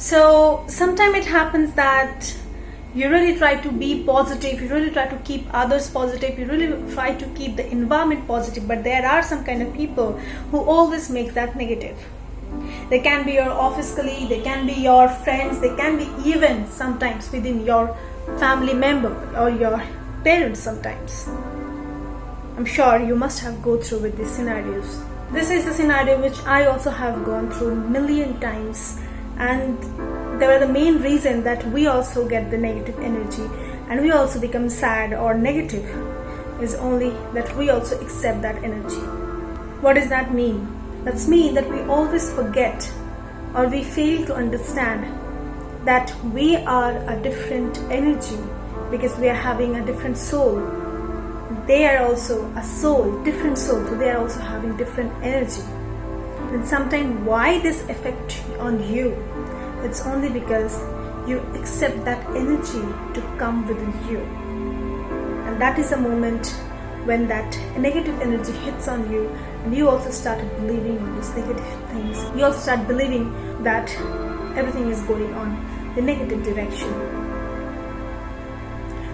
So sometimes it happens that you really try to be positive, you really try to keep others positive, you really try to keep the environment positive, but there are some kind of people who always make that negative. They can be your office colleague, they can be your friends, they can be even sometimes within your family member or your parents sometimes. I'm sure you must have gone through with these scenarios. This is the scenario which I also have gone through million times, and they were the main reason that we also get the negative energy and we also become sad or negative, is only that we also accept that energy. What does that mean? That means that we always forget or we fail to understand that we are a different energy because we are having a different soul. They are also a soul, different soul, so they are also having different energy. And sometimes why this effect on you? It's only because you accept that energy to come within you. And that is a moment when that negative energy hits on you and you also started believing on these negative things. You also start believing that everything is going on the negative direction.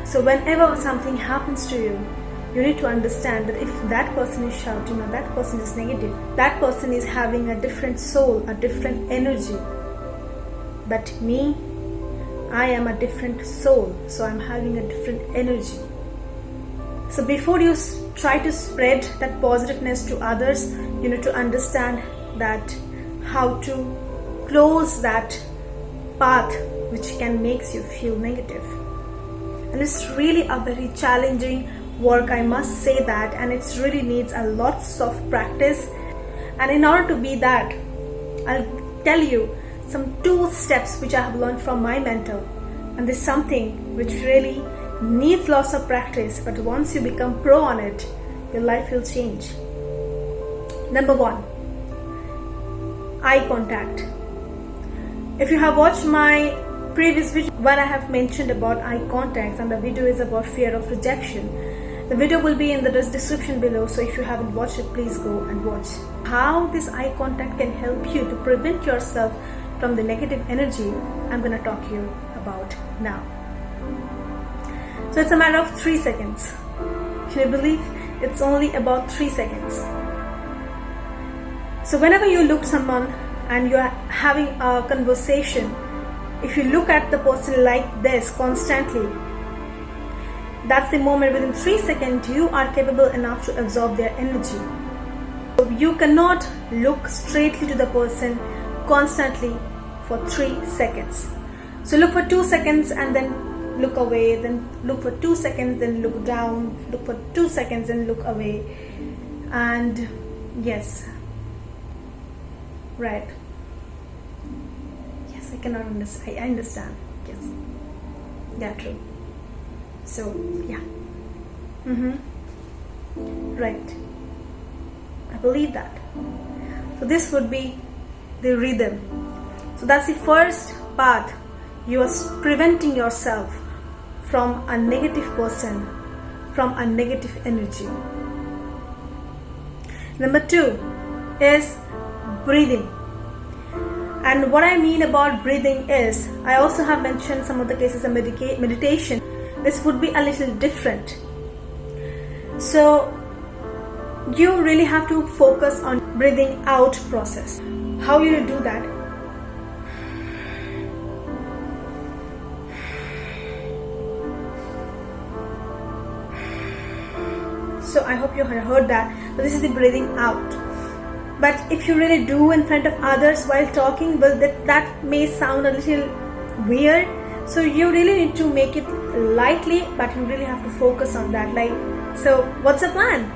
So whenever something happens to you, you need to understand that if that person is shouting or that person is negative, that person is having a different soul, a different energy. But me, I am a different soul, so I'm having a different energy. So before you try to spread that positiveness to others, you need to understand that how to close that path which can makes you feel negative. And it's really a very challenging work, I must say that, and it really needs a lots of practice. And in order to be that, I'll tell you some 2 steps which I have learned from my mentor, and this is something which really needs lots of practice, but once you become pro on it, your life will change. Number 1, eye contact. If you have watched my previous video where I have mentioned about eye contacts, and the video is about fear of rejection, the video will be in the description below, so if you haven't watched it, please go and watch. How this eye contact can help you to prevent yourself from the negative energy, I'm going to talk to you about now. So it's a matter of 3 seconds. Can you believe? It's only about 3 seconds. So whenever you look at someone and you're having a conversation, if you look at the person like this constantly, that's the moment within 3 seconds you are capable enough to absorb their energy. So you cannot look straightly to the person constantly for 3 seconds. So look for 2 seconds and then look away, then look for 2 seconds, then look down, look for 2 seconds and look away. And yes, right. Yes, I cannot understand. I understand. Yes, yeah, true. So yeah, right. I believe that. So this would be the rhythm. So that's the first path. You are preventing yourself from a negative person, from a negative energy. Number 2 is breathing. And what I mean about breathing is, I also have mentioned some of the cases of meditation. This would be a little different. So you really have to focus on breathing out process. How you do that? So I hope you heard that. So this is the breathing out. But if you really do in front of others while talking, well, that may sound a little weird. So you really need to make it lightly, but you really have to focus on that. Like, so what's the plan?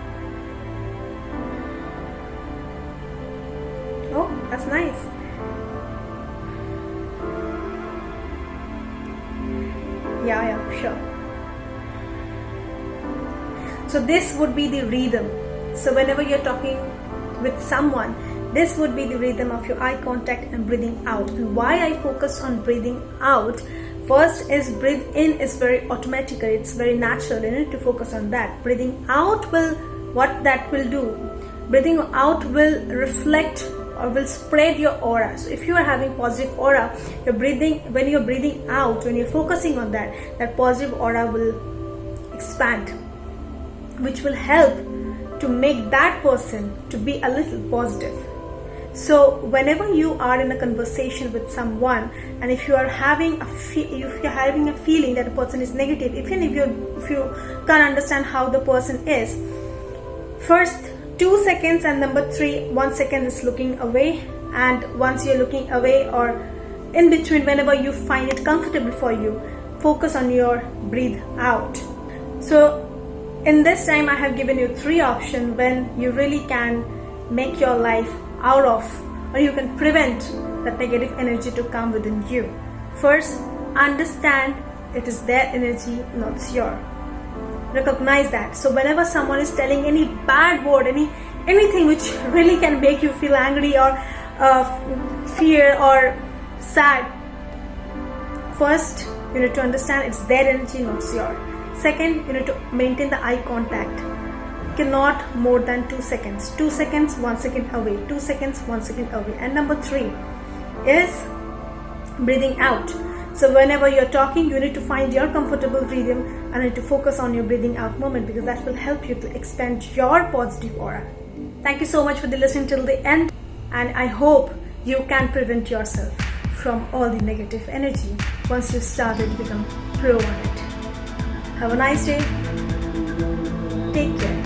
Oh, that's nice. Yeah, sure. So this would be the rhythm. So whenever you're talking with someone, this would be the rhythm of your eye contact and breathing out. And why I focus on breathing out, first is breathe in is very automatic, it's very natural, you need to focus on that. Breathing out will, what that will do, breathing out will reflect or will spread your aura. So if you are having positive aura, when you're breathing out, when you're focusing on that positive aura will expand, which will help to make that person to be a little positive. So whenever you are in a conversation with someone, and if you are having a feeling that a person is negative, even if you can't understand how the person is, first 2 seconds and number 3, 1 second is looking away. And once you're looking away, or in between, whenever you find it comfortable for you, focus on your breathe out. So in this time I have given you 3 options when you really can make your life out of, or you can prevent that negative energy to come within you. First, understand it is their energy, not yours. Recognize that. So whenever someone is telling any bad word, anything which really can make you feel angry or fear or sad, first you need to understand it's their energy, not yours. Second, you need to maintain the eye contact. Cannot more than 2 seconds. 2 seconds, 1 second away. 2 seconds, 1 second away. And number 3 is breathing out. So whenever you're talking, you need to find your comfortable rhythm and need to focus on your breathing out moment, because that will help you to expand your positive aura. Thank you so much for listening till the end, and I hope you can prevent yourself from all the negative energy once you started to become pro on it. Have a nice day. Take care.